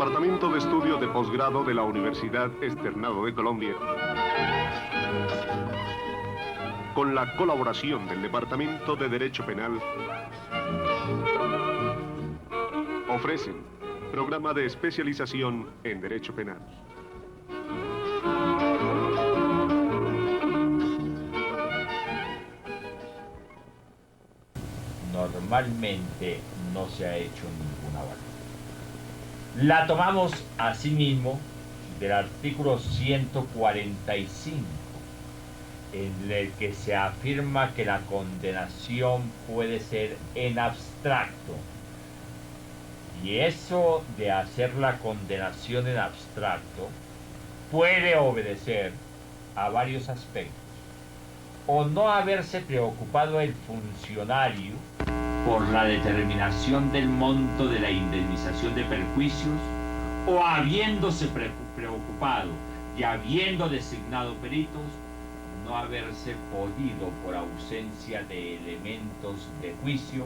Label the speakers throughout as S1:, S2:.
S1: Departamento de Estudio de Posgrado de la Universidad Externado de Colombia, con la colaboración del Departamento de Derecho Penal, ofrecen programa de especialización en Derecho Penal.
S2: Normalmente no se ha hecho ninguna evaluación. La tomamos asimismo del artículo 145, en el que se afirma que la condenación puede ser en abstracto. Y eso de hacer la condenación en abstracto puede obedecer a varios aspectos. O no haberse preocupado el funcionario por la determinación del monto de la indemnización de perjuicios, o habiéndose preocupado y habiendo designado peritos, no haberse podido, por ausencia de elementos de juicio,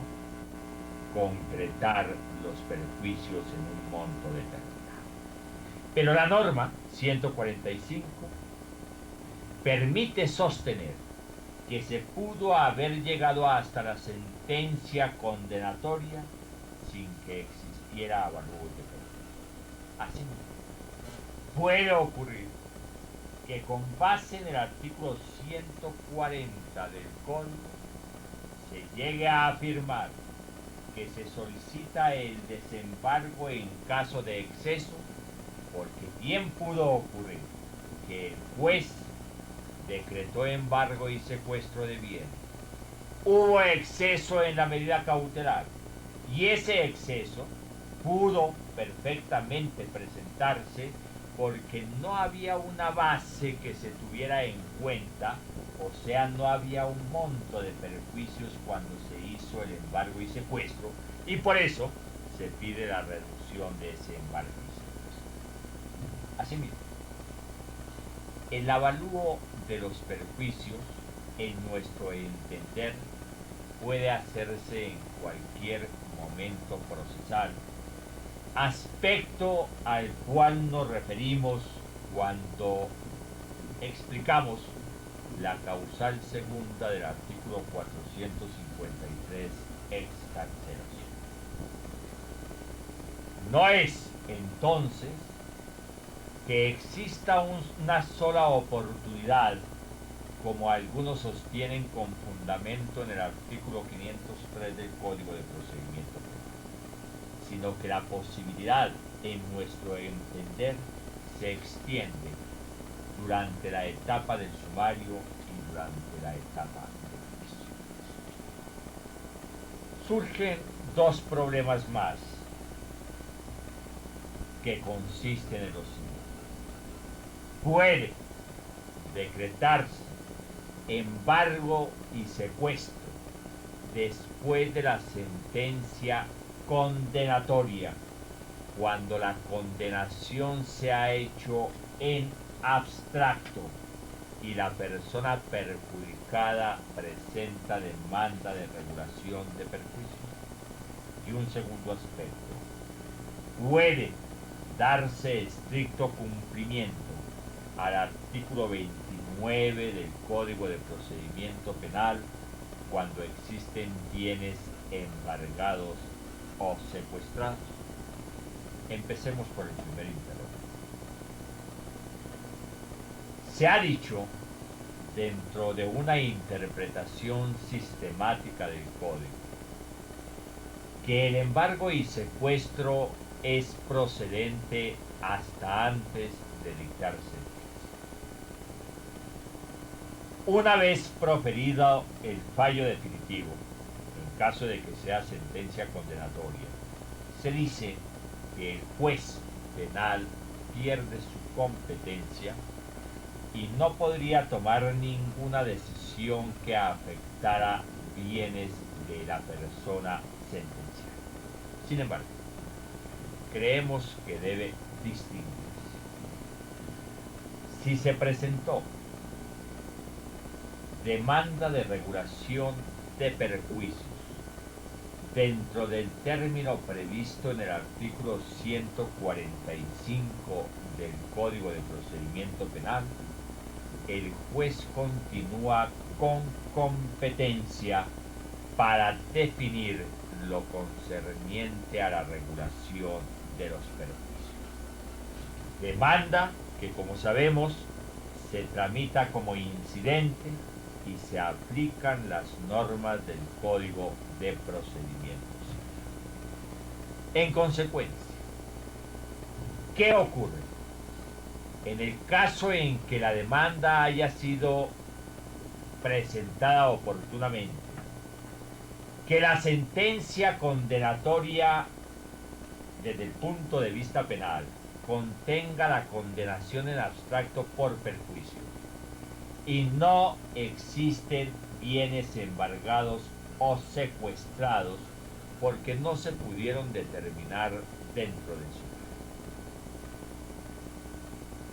S2: concretar los perjuicios en un monto determinado. Pero la norma 145 permite sostener que se pudo haber llegado hasta la sentencia condenatoria sin que existiera avalúo de perjuicio. Así mismo, puede ocurrir que con base en el artículo 140 del Código se llegue a afirmar que se solicita el desembargo en caso de exceso, porque bien pudo ocurrir que el juez decretó embargo y secuestro de bienes, hubo exceso en la medida cautelar y ese exceso pudo perfectamente presentarse porque no había una base que se tuviera en cuenta, o sea, no había un monto de perjuicios cuando se hizo el embargo y secuestro, y por eso se pide la reducción de ese embargo y secuestro. Asimismo, el avalúo de los perjuicios, en nuestro entender, puede hacerse en cualquier momento procesal, aspecto al cual nos referimos cuando explicamos la causal segunda del artículo 453 excarcelación. No es, entonces, que exista una sola oportunidad, como algunos sostienen con fundamento en el artículo 503 del Código de Procedimiento Penal, sino que la posibilidad, en nuestro entender, se extiende durante la etapa del sumario y durante la etapa del juicio. Surgen dos problemas más que consisten en los siguientes. Puede decretarse embargo y secuestro después de la sentencia condenatoria, cuando la condenación se ha hecho en abstracto y la persona perjudicada presenta demanda de regulación de perjuicios. Y un segundo aspecto, puede darse estricto cumplimiento al artículo 29 del Código de Procedimiento Penal cuando existen bienes embargados o secuestrados. Empecemos por el primer interrogante. Se ha dicho, dentro de una interpretación sistemática del Código, que el embargo y secuestro es procedente hasta antes de dictar sentencia. Una vez proferido el fallo definitivo, en caso de que sea sentencia condenatoria, se dice que el juez penal pierde su competencia y no podría tomar ninguna decisión que afectara bienes de la persona sentenciada. Sin embargo, creemos que debe distinguirse. Si se presentó demanda de regulación de perjuicios dentro del término previsto en el artículo 145 del Código de Procedimiento Penal, el juez continúa con competencia para definir lo concerniente a la regulación de los perjuicios. Demanda que, como sabemos, se tramita como incidente y se aplican las normas del Código de Procedimientos. En consecuencia, ¿qué ocurre? En el caso en que la demanda haya sido presentada oportunamente, que la sentencia condenatoria desde el punto de vista penal contenga la condenación en abstracto por perjuicio y no existen bienes embargados o secuestrados porque no se pudieron determinar dentro de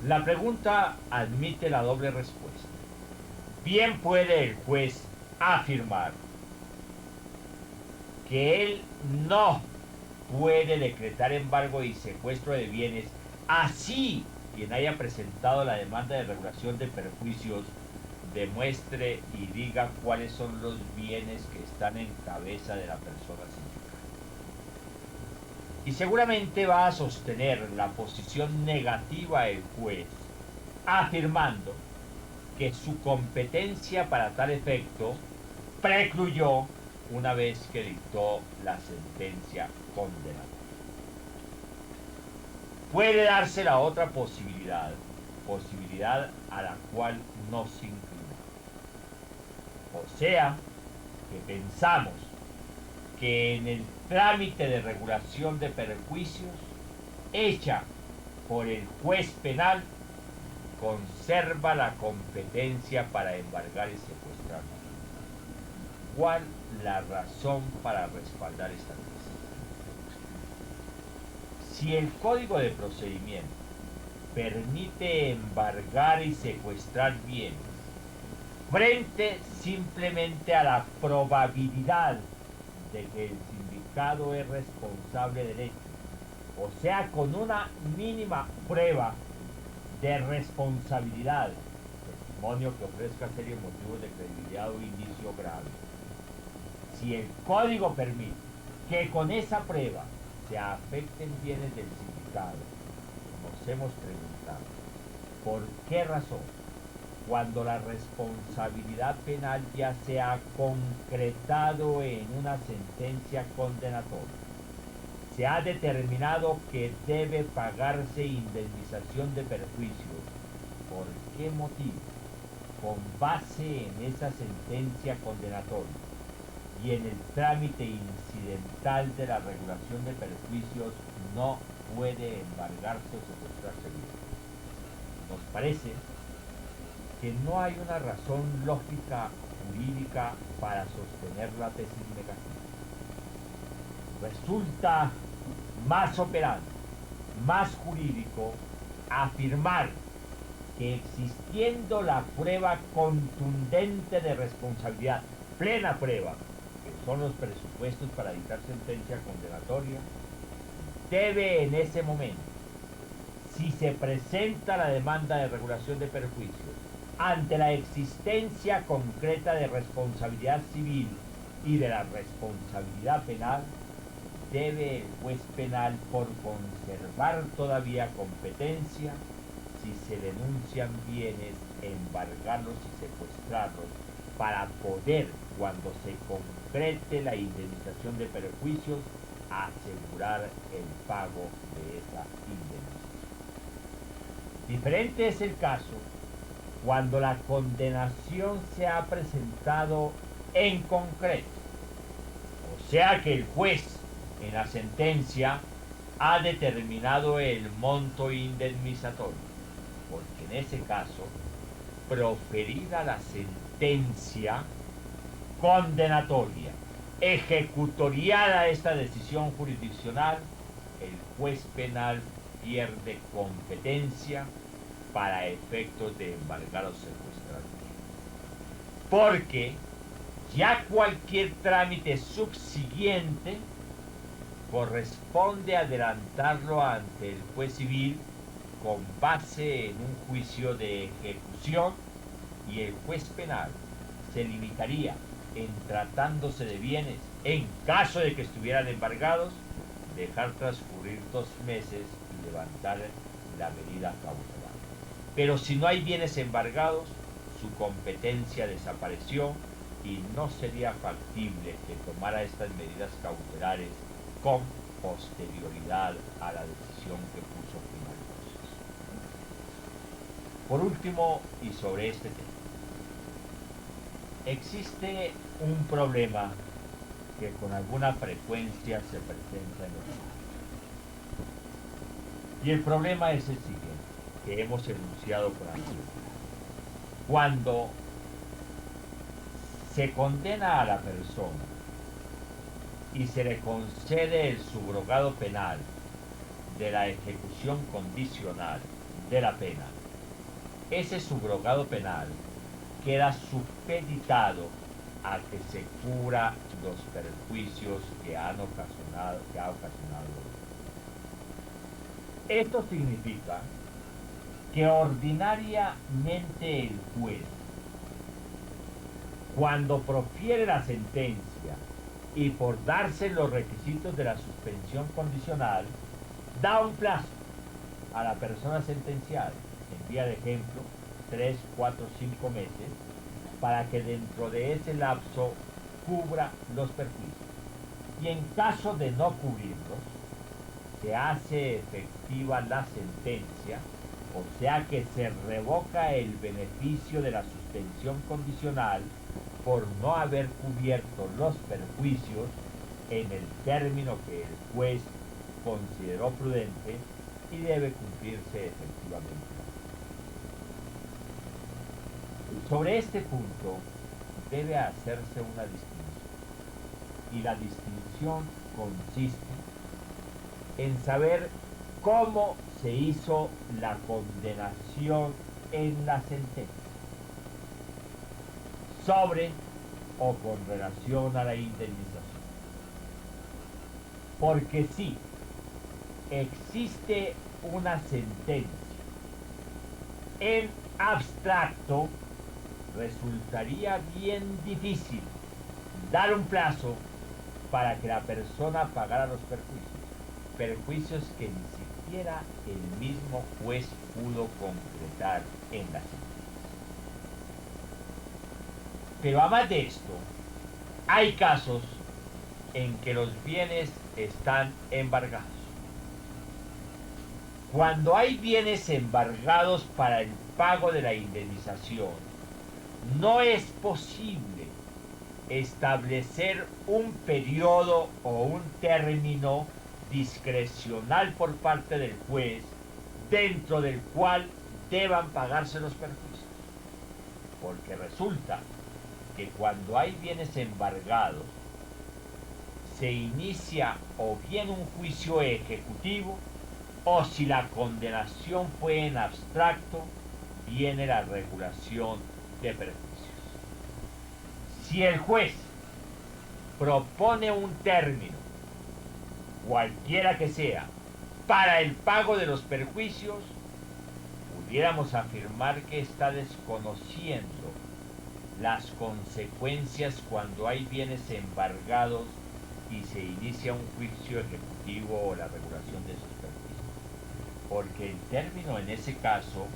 S2: su. La pregunta admite la doble respuesta. Bien puede el juez afirmar que él no puede decretar embargo y secuestro de bienes, así quien haya presentado la demanda de regulación de perjuicios demuestre y diga cuáles son los bienes que están en cabeza de la persona sindicada. Y seguramente va a sostener la posición negativa el juez, afirmando que su competencia para tal efecto precluyó una vez que dictó la sentencia condenatoria. Puede darse la otra posibilidad a la cual nos inclinamos. O sea, que pensamos que en el trámite de regulación de perjuicios hecha por el juez penal conserva la competencia para embargar y secuestrar. ¿Cuál la razón para respaldar esta tesis? Si el Código de Procedimiento permite embargar y secuestrar bienes frente simplemente a la probabilidad de que el sindicado es responsable del hecho, o sea, con una mínima prueba de responsabilidad, testimonio que ofrezca serios motivos de credibilidad o indicio grave. Si el Código permite que con esa prueba se afecten bienes del sindicado, nos hemos preguntado, ¿por qué razón, cuando la responsabilidad penal ya se ha concretado en una sentencia condenatoria, se ha determinado que debe pagarse indemnización de perjuicios? ¿Por qué motivo, con base en esa sentencia condenatoria y en el trámite incidental de la regulación de perjuicios, no puede embargarse o secuestrarse bien? Nos parece que no hay una razón lógica jurídica para sostener la tesis negativa. Resulta más operante, más jurídico, afirmar que existiendo la prueba contundente de responsabilidad, plena prueba, que son los presupuestos para dictar sentencia condenatoria, debe en ese momento, si se presenta la demanda de regulación de perjuicios, ante la existencia concreta de responsabilidad civil y de la responsabilidad penal, debe el juez penal, por conservar todavía competencia, si se denuncian bienes, embargarlos y secuestrarlos para poder, cuando se concrete la indemnización de perjuicios, asegurar el pago de esa indemnización. Diferente es el caso cuando la condenación se ha presentado en concreto, o sea que el juez en la sentencia ha determinado el monto indemnizatorio, porque en ese caso, proferida la sentencia condenatoria, ejecutoriada esta decisión jurisdiccional, el juez penal pierde competencia para efectos de embargar o secuestrar. Porque Ya cualquier trámite subsiguiente corresponde adelantarlo ante el juez civil con base en un juicio de ejecución, y el juez penal se limitaría, en tratándose de bienes, en caso de que estuvieran embargados, dejar transcurrir 2 meses y levantar la medida cautelar. Pero si no hay bienes embargados, su competencia desapareció y no sería factible que tomara estas medidas cautelares con posterioridad a la decisión que puso fin al proceso. Por último, y sobre este tema, existe un problema que con alguna frecuencia se presenta en los casos. Y el problema es el siguiente, que hemos enunciado con anterioridad. Cuando se condena a la persona y se le concede el subrogado penal de la ejecución condicional de la pena, ese subrogado penal queda supeditado a que se cubra los perjuicios que ha ocasionado. Esto significa que ordinariamente el juez, cuando profiere la sentencia y por darse los requisitos de la suspensión condicional, da un plazo a la persona sentenciada, en vía de ejemplo, 3, 4, 5 meses, para que dentro de ese lapso cubra los perjuicios. Y en caso de no cubrirlos, se hace efectiva la sentencia, o sea que se revoca el beneficio de la suspensión condicional por no haber cubierto los perjuicios en el término que el juez consideró prudente y debe cumplirse efectivamente. Sobre este punto debe hacerse una distinción, y la distinción consiste en saber cómo se hizo la condenación en la sentencia, sobre o con relación a la indemnización. Porque si existe una sentencia en abstracto, resultaría bien difícil dar un plazo para que la persona pagara los perjuicios que ni siquiera el mismo juez pudo concretar en la sentencia. Pero además de esto, hay casos en que los bienes están embargados. Cuando hay bienes embargados para el pago de la indemnización, no es posible establecer un periodo o un término discrecional por parte del juez dentro del cual deban pagarse los perjuicios. Porque resulta que cuando hay bienes embargados, se inicia o bien un juicio ejecutivo, o si la condenación fue en abstracto, viene la regulación de perjuicios. Si el juez propone un término, cualquiera que sea, para el pago de los perjuicios, pudiéramos afirmar que está desconociendo las consecuencias cuando hay bienes embargados y se inicia un juicio ejecutivo o la regulación de esos perjuicios. Porque el término en ese caso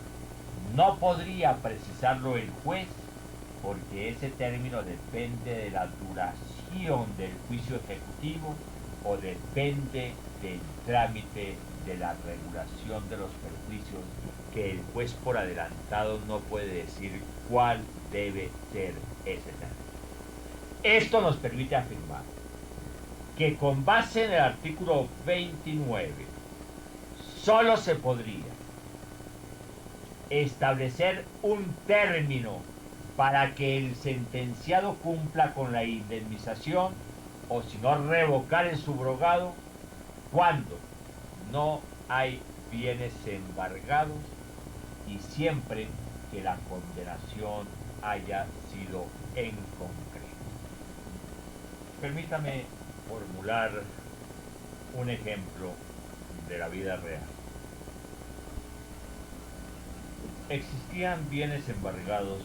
S2: no podría precisarlo el juez, porque ese término depende de la duración del juicio ejecutivo o depende del trámite de la regulación de los perjuicios, que el juez por adelantado no puede decir cuál debe ser ese término. Esto nos permite afirmar que con base en el artículo 29 solo se podría establecer un término para que el sentenciado cumpla con la indemnización, o si no revocar el subrogado, cuando no hay bienes embargados y siempre que la condenación haya sido en concreto. Permítame formular un ejemplo de la vida real. Existían bienes embargados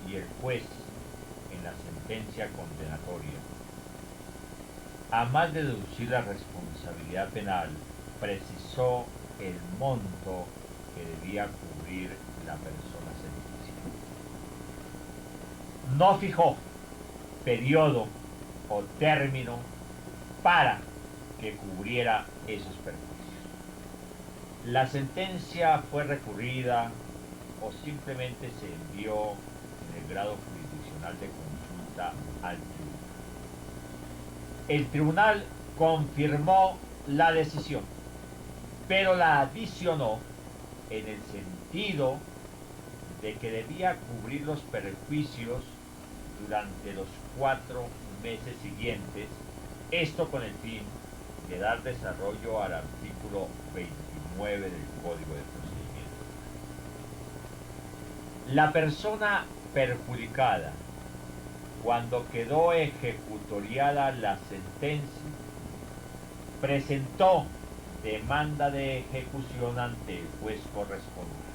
S2: y el juez, en la sentencia condenatoria, a más de deducir la responsabilidad penal, precisó el monto que debía cubrir la persona sentenciada. No fijó periodo o término para que cubriera esos perjuicios. La sentencia fue recurrida o simplemente se envió en el grado jurisdiccional de consulta al tribunal. El tribunal confirmó la decisión, pero la adicionó en el sentido de que debía cubrir los perjuicios durante los 4 meses siguientes, esto con el fin de dar desarrollo al artículo 29 del Código de Procedimiento. La persona perjudicada, cuando quedó ejecutoriada la sentencia, presentó demanda de ejecución ante el juez correspondiente.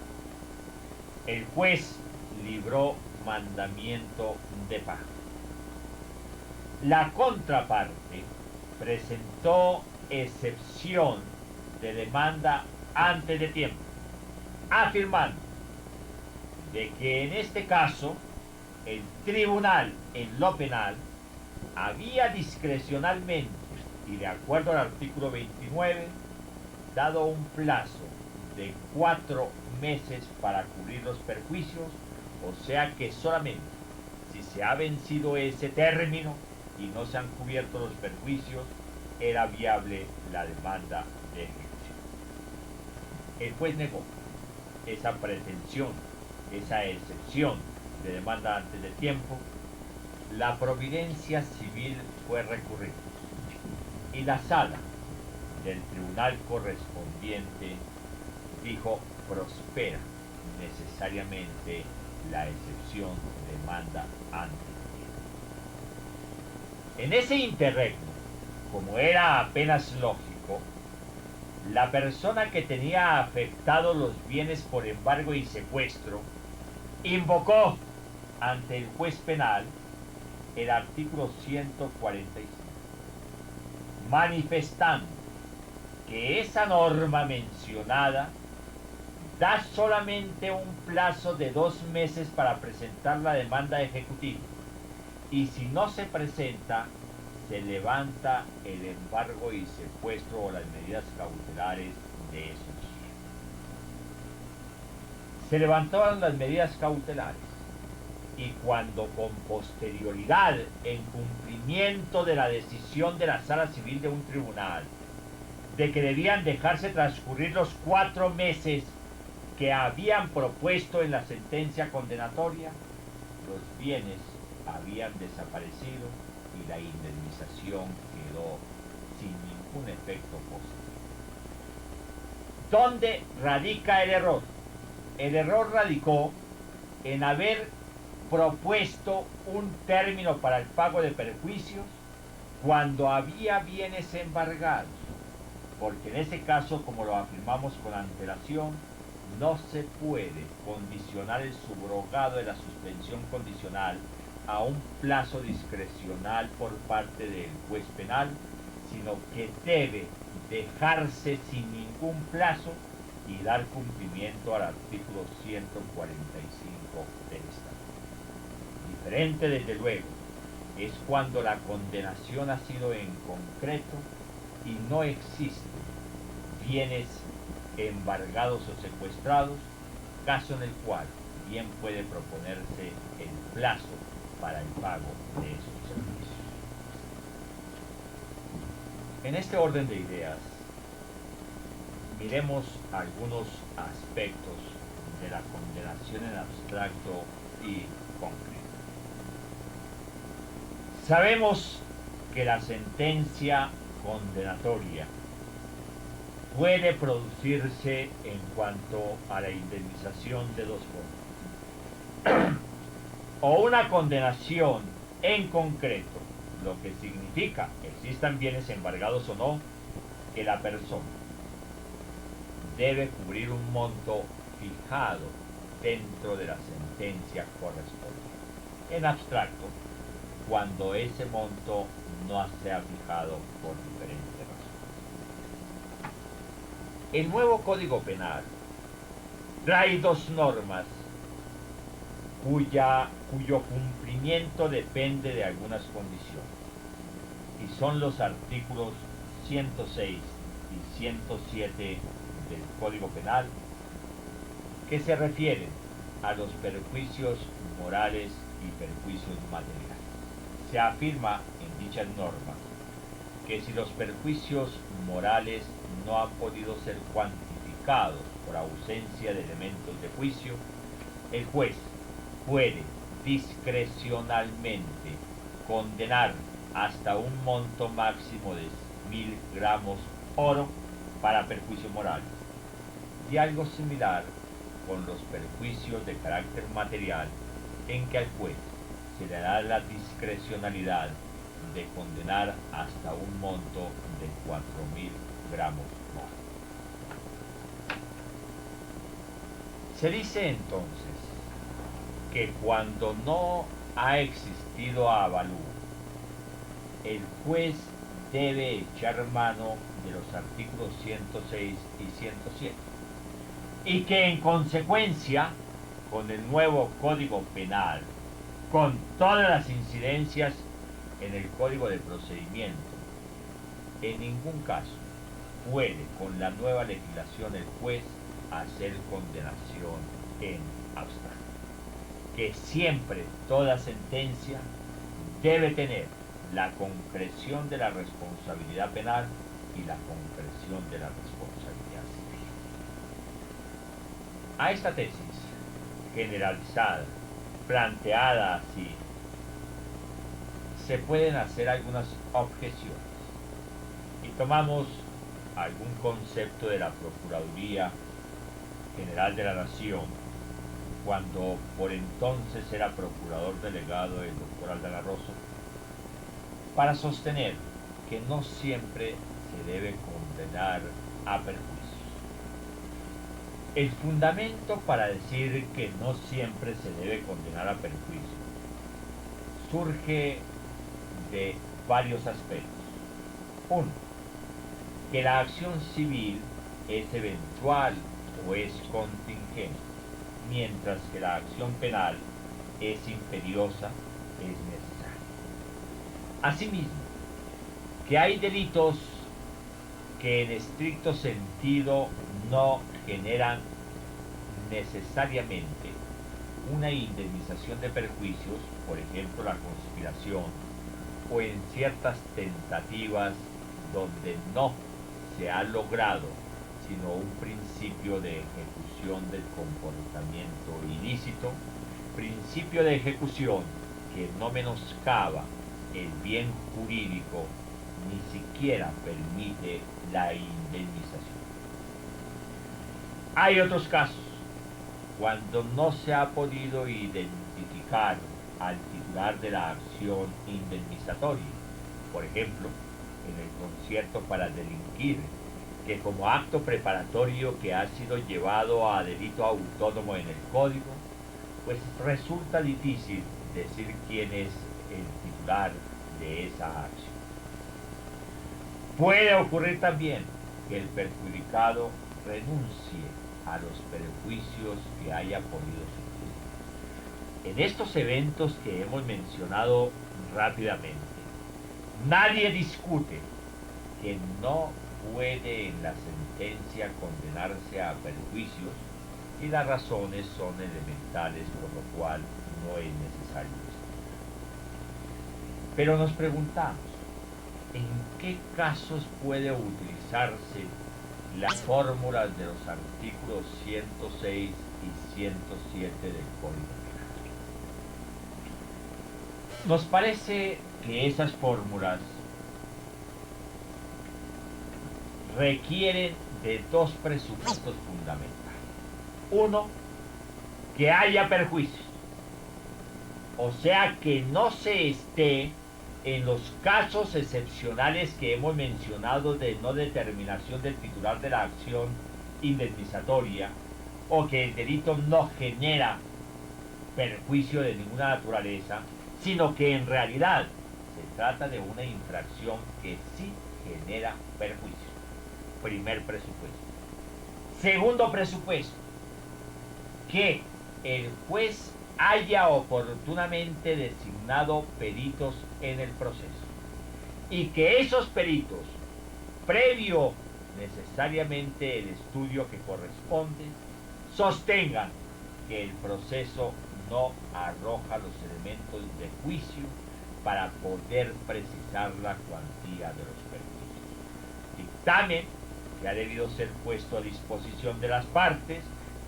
S2: El juez libró mandamiento de pago. La contraparte presentó excepción de demanda antes de tiempo, afirmando de que en este caso el tribunal en lo penal había discrecionalmente y de acuerdo al artículo 29 dado un plazo de 4 meses para cubrir los perjuicios, o sea que solamente si se ha vencido ese término y no se han cubierto los perjuicios, era viable la demanda de ejecución. El juez negó esa pretensión, esa excepción de demanda antes de tiempo. La providencia civil fue recurrida y la sala del tribunal correspondiente dijo prospera necesariamente la excepción de demanda antes de tiempo. En ese interregno, como era apenas lógico, la persona que tenía afectados los bienes por embargo y secuestro invocó ante el juez penal el artículo 145, manifestando que esa norma mencionada da solamente un plazo de 2 meses para presentar la demanda ejecutiva y si no se presenta se levanta el embargo y secuestro o las medidas cautelares de esos bienes. Se levantaron las medidas cautelares y cuando con posterioridad, en cumplimiento de la decisión de la sala civil de un tribunal, de que debían dejarse transcurrir los 4 meses que habían propuesto en la sentencia condenatoria, los bienes habían desaparecido y la indemnización quedó sin ningún efecto positivo. ¿Dónde radica el error? El error radicó en haber propuesto un término para el pago de perjuicios cuando había bienes embargados, porque en ese caso, como lo afirmamos con antelación, no se puede condicionar el subrogado de la suspensión condicional a un plazo discrecional por parte del juez penal, sino que debe dejarse sin ningún plazo y dar cumplimiento al artículo 145 del Estatuto. Diferente, desde luego, es cuando la condenación ha sido en concreto y no existen bienes embargados o secuestrados, caso en el cual bien puede proponerse el plazo para el pago de esos servicios. En este orden de ideas, miremos algunos aspectos de la condenación en abstracto y concreto. Sabemos que la sentencia condenatoria puede producirse en cuanto a la indemnización de dos formas. O una condenación en concreto lo que significa, existan bienes embargados o no, que la persona debe cubrir un monto fijado dentro de la sentencia correspondiente. En abstracto, cuando ese monto no sea fijado por diferentes razones. El nuevo Código Penal trae dos normas cuyo cumplimiento depende de algunas condiciones, y son los artículos 106 y 107 del Código Penal, que se refieren a los perjuicios morales y perjuicios materiales. Se afirma en dichas normas que si los perjuicios morales no han podido ser cuantificados por ausencia de elementos de juicio, el juez puede discrecionalmente condenar hasta un monto máximo de 1000 gramos oro para perjuicios morales, y algo similar con los perjuicios de carácter material, en que al juez se le da la discrecionalidad de condenar hasta un monto de 4000 gramos oro. Se dice entonces que cuando no ha existido avalúo, el juez debe echar mano de los artículos 106 y 107, y que en consecuencia, con el nuevo Código Penal, con todas las incidencias en el Código de Procedimiento, en ningún caso puede con la nueva legislación el juez hacer condenación en abstracto, que siempre toda sentencia debe tener la concreción de la responsabilidad penal y la concreción de la responsabilidad civil. A esta tesis generalizada, planteada así, se pueden hacer algunas objeciones, y tomamos algún concepto de la Procuraduría General de la Nación, cuando por entonces era procurador delegado el doctor Aldana Rosso, para sostener que no siempre se debe condenar a perjuicios. El fundamento para decir que no siempre se debe condenar a perjuicios surge de varios aspectos. Uno, que la acción civil es eventual o es contingente, mientras que la acción penal es imperiosa, es necesaria. Asimismo, que hay delitos que en estricto sentido no generan necesariamente una indemnización de perjuicios, por ejemplo la conspiración, o en ciertas tentativas donde no se ha logrado sino un principio de ejecución del comportamiento ilícito, principio de ejecución que no menoscaba el bien jurídico ni siquiera permite la indemnización. Hay otros casos cuando no se ha podido identificar al titular de la acción indemnizatoria, por ejemplo, en el concierto para delinquir, que como acto preparatorio que ha sido llevado a delito autónomo en el Código, pues resulta difícil decir quién es el titular de esa acción. Puede ocurrir también que el perjudicado renuncie a los perjuicios que haya podido sufrir. En estos eventos que hemos mencionado rápidamente, nadie discute que no puede en la sentencia condenarse a perjuicios y las razones son elementales, por lo cual no es necesario esto. Pero nos preguntamos, ¿en qué casos puede utilizarse las fórmulas de los artículos 106 y 107 del Código Penal? Nos parece que esas fórmulas requieren de dos presupuestos fundamentales. Uno, que haya perjuicios, o sea que no se esté en los casos excepcionales que hemos mencionado de no determinación del titular de la acción indemnizatoria o que el delito no genera perjuicio de ninguna naturaleza, sino que en realidad se trata de una infracción que sí genera perjuicio. Primer presupuesto. Segundo presupuesto, que el juez haya oportunamente designado peritos en el proceso y que esos peritos, previo necesariamente el estudio que corresponde, sostengan que el proceso no arroja los elementos de juicio para poder precisar la cuantía de los perjuicios. Dictamen que ha debido ser puesto a disposición de las partes,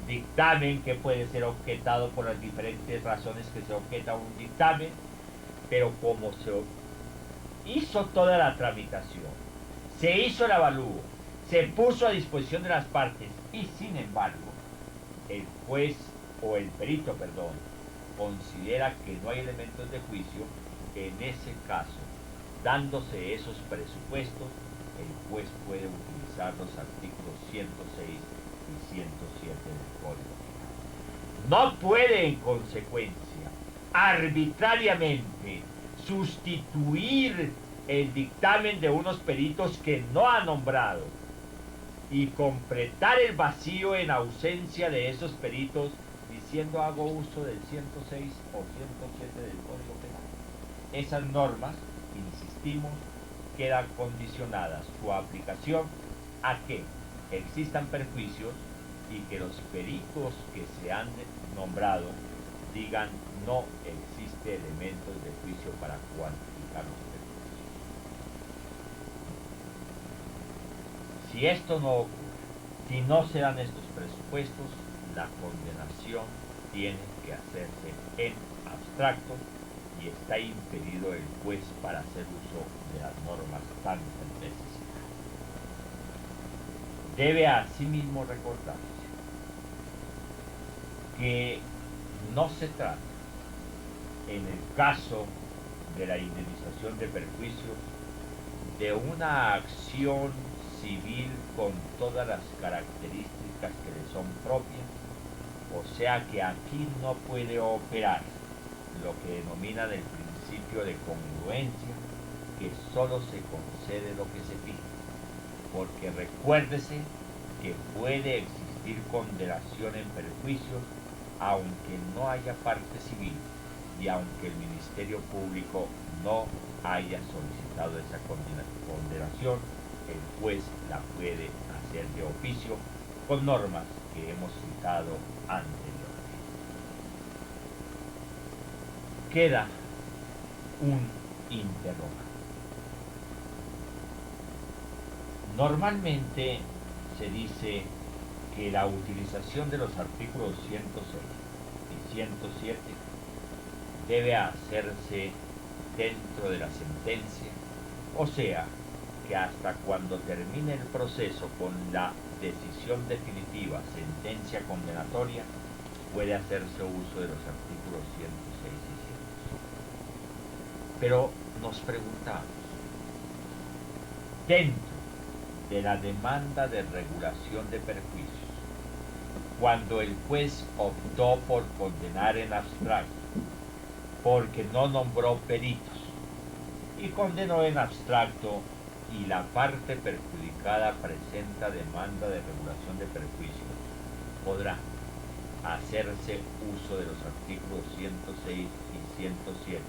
S2: dictamen que puede ser objetado por las diferentes razones que se objeta un dictamen, pero como se hizo toda la tramitación, se hizo el avalúo, se puso a disposición de las partes y sin embargo el juez o el perito, perdón, considera que no hay elementos de juicio, en ese caso, dándose esos presupuestos, el juez puede utilizar los artículos 106 y 107 del Código Penal. No puede, en consecuencia, arbitrariamente sustituir el dictamen de unos peritos que no ha nombrado y completar el vacío en ausencia de esos peritos diciendo hago uso del 106 o 107 del Código Penal. Esas normas, insistimos, quedan condicionadas su aplicación a que existan perjuicios y que los peritos que se han nombrado digan no existe elementos de juicio para cuantificar los perjuicios. Si esto no ocurre, si no se dan estos presupuestos, la condenación tiene que hacerse en abstracto y está impedido el juez para hacer uso de las normas tan necesitadas. Debe asimismo recordarse que no se trata, en el caso de la indemnización de perjuicios, de una acción civil con todas las características que le son propias, o sea que aquí no puede operar lo que denominan el principio de congruencia, que solo se concede lo que se pide, porque recuérdese que puede existir condenación en perjuicios aunque no haya parte civil y aunque el Ministerio Público no haya solicitado esa condenación, el juez la puede hacer de oficio con normas que hemos citado anteriormente. Queda un interrogante. Normalmente se dice que la utilización de los artículos 106 y 107 debe hacerse dentro de la sentencia, o sea, que hasta cuando termine el proceso con la decisión definitiva, sentencia condenatoria, puede hacerse uso de los artículos 106 y 107. Pero nos preguntamos, dentro de la demanda de regulación de perjuicios, cuando el juez optó por condenar en abstracto, porque no nombró peritos, y condenó en abstracto, y la parte perjudicada presenta demanda de regulación de perjuicios, podrá hacerse uso de los artículos 106 y 107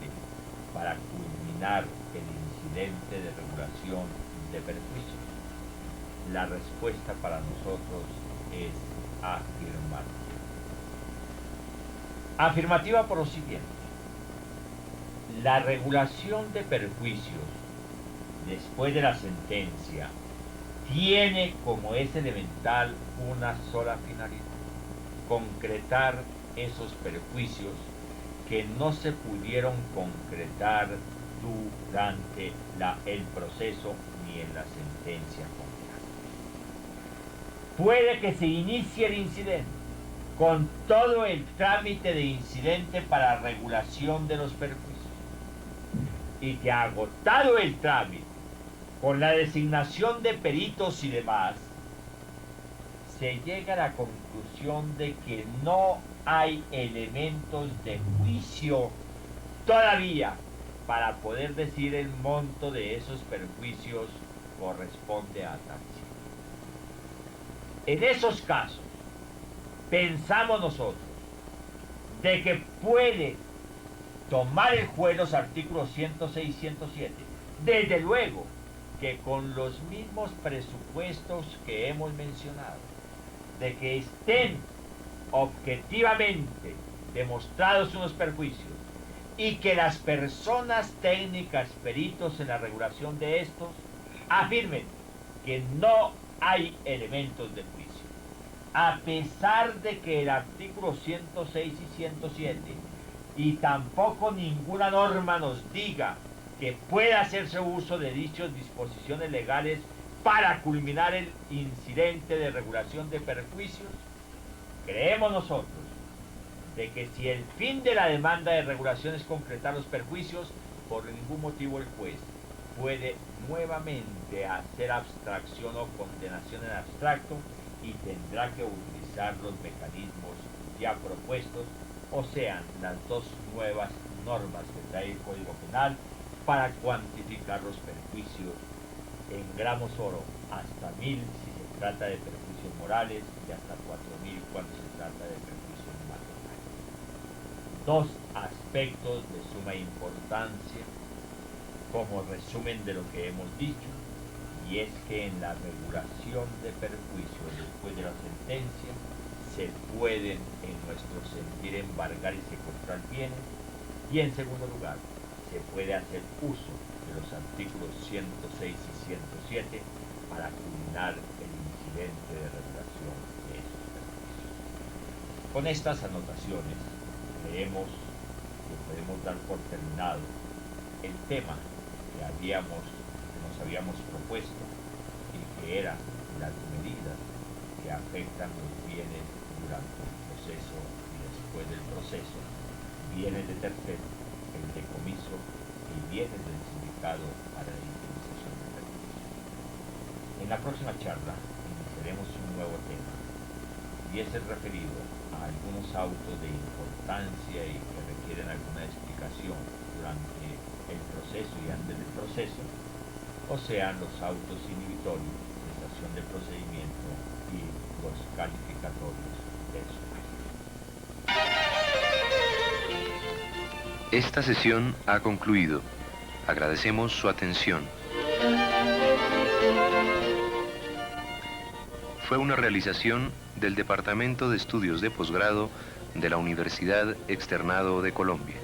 S2: para culminar el incidente de regulación de perjuicios. La respuesta para nosotros es afirmativa. Afirmativa por lo siguiente: la regulación de perjuicios después de la sentencia tiene como es elemental una sola finalidad: concretar esos perjuicios que no se pudieron concretar durante el proceso ni en la sentencia condenatoria. Puede que se inicie el incidente con todo el trámite de incidente para regulación de los perjuicios, y que agotado el trámite con la designación de peritos y demás, se llega a la conclusión de que no hay elementos de juicio todavía para poder decir el monto de esos perjuicios corresponde a tal. En esos casos, pensamos nosotros de que puede tomar el juez los artículos 106 y 107. Desde luego que con los mismos presupuestos que hemos mencionado, de que estén objetivamente demostrados unos perjuicios y que las personas técnicas, peritos en la regulación de estos, afirmen que no hay elementos de juicio. A pesar de que el artículo 106 y 107 y tampoco ninguna norma nos diga que pueda hacerse uso de dichas disposiciones legales para culminar el incidente de regulación de perjuicios, creemos nosotros de que si el fin de la demanda de regulación es concretar los perjuicios, por ningún motivo el juez puede nuevamente hacer abstracción o condenación en abstracto y tendrá que utilizar los mecanismos ya propuestos, o sean las dos nuevas normas que trae el Código Penal para cuantificar los perjuicios en gramos oro, hasta 1000 si se trata de perjuicios morales y hasta 4000 cuando se trata de perjuicios materiales. Dos aspectos de suma importancia como resumen de lo que hemos dicho, y es que en la regulación de perjuicios después de la sentencia se pueden en nuestro sentir embargar y secuestrar bienes, y en segundo lugar se puede hacer uso de los artículos 106 y 107 para culminar el incidente de regulación de esos perjuicios. Con estas anotaciones creemos que podemos dar por terminado el tema que nos habíamos propuesto, y que eran las medidas que afectan los bienes durante el proceso y después del proceso, bienes de tercero, el decomiso y bienes del sindicado para la indemnización de perjuicios. En la próxima charla iniciaremos un nuevo tema, y es el referido a algunos autos de importancia y que requieren alguna explicación durante el proceso y antes del proceso, o sean los autos inhibitorios, cesación de procedimiento y los calificatorios de su.
S3: Esta sesión ha concluido. Agradecemos su atención. Fue una realización del Departamento de Estudios de Posgrado de la Universidad Externado de Colombia.